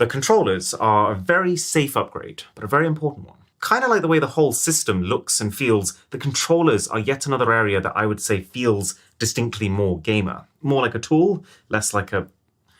The controllers are a very safe upgrade, but a very important one. Kind of like the way the whole system looks and feels, the controllers are yet another area that I would say feels distinctly more gamer. More like a tool, less like a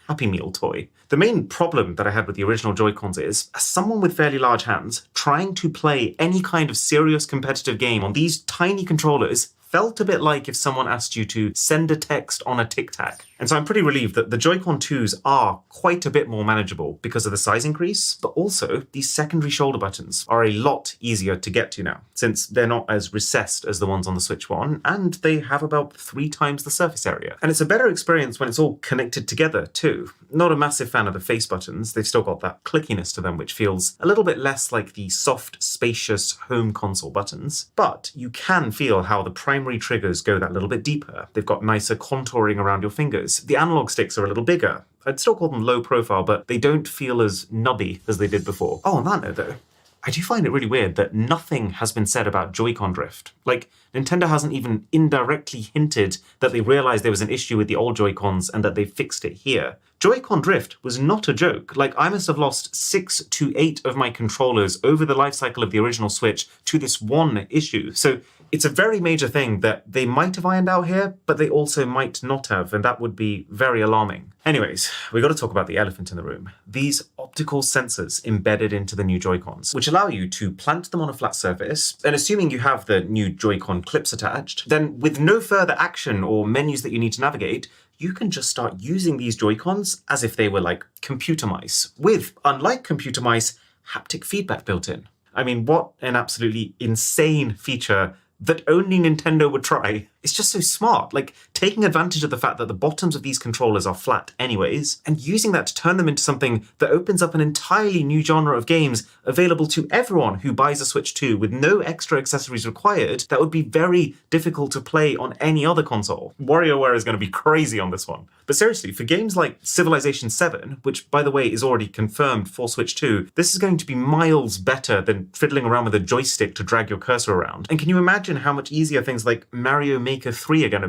Happy Meal toy. The main problem that I had with the original Joy-Cons is, as someone with fairly large hands, trying to play any kind of serious competitive game on these tiny controllers felt a bit like if someone asked you to send a text on a Tic Tac. And so I'm pretty relieved that the Joy-Con 2s are quite a bit more manageable because of the size increase, but also these secondary shoulder buttons are a lot easier to get to now, since they're not as recessed as the ones on the Switch 1, and they have about 3 times the surface area. And it's a better experience when it's all connected together too. Not a massive fan of the face buttons, they've still got that clickiness to them which feels a little bit less like the soft, spacious home console buttons, but you can feel how the primary triggers go that little bit deeper. They've got nicer contouring around your fingers. The analog sticks are a little bigger. I'd still call them low profile, but they don't feel as nubby as they did before. Oh, on that note though, I do find it really weird that nothing has been said about Joy-Con drift. Like, Nintendo hasn't even indirectly hinted that they realized there was an issue with the old Joy-Cons and that they fixed it here. Joy-Con drift was not a joke. Like, I must have lost 6 to 8 of my controllers over the life cycle of the original Switch to this one issue. So it's a very major thing that they might have ironed out here, but they also might not have, and that would be very alarming. Anyways, we got to talk about the elephant in the room. These optical sensors embedded into the new Joy-Cons, which allow you to plant them on a flat surface, and assuming you have the new Joy-Con clips attached, then with no further action or menus that you need to navigate, you can just start using these Joy-Cons as if they were like computer mice, with, unlike computer mice, haptic feedback built in. I mean, what an absolutely insane feature that only Nintendo would try. It's just so smart, like taking advantage of the fact that the bottoms of these controllers are flat anyways, and using that to turn them into something that opens up an entirely new genre of games available to everyone who buys a Switch 2 with no extra accessories required that would be very difficult to play on any other console. WarioWare is going to be crazy on this one. But seriously, for games like Civilization 7, which by the way is already confirmed for Switch 2, this is going to be miles better than fiddling around with a joystick to drag your cursor around. And can you imagine how much easier things like Mario Maker 3 are going to be?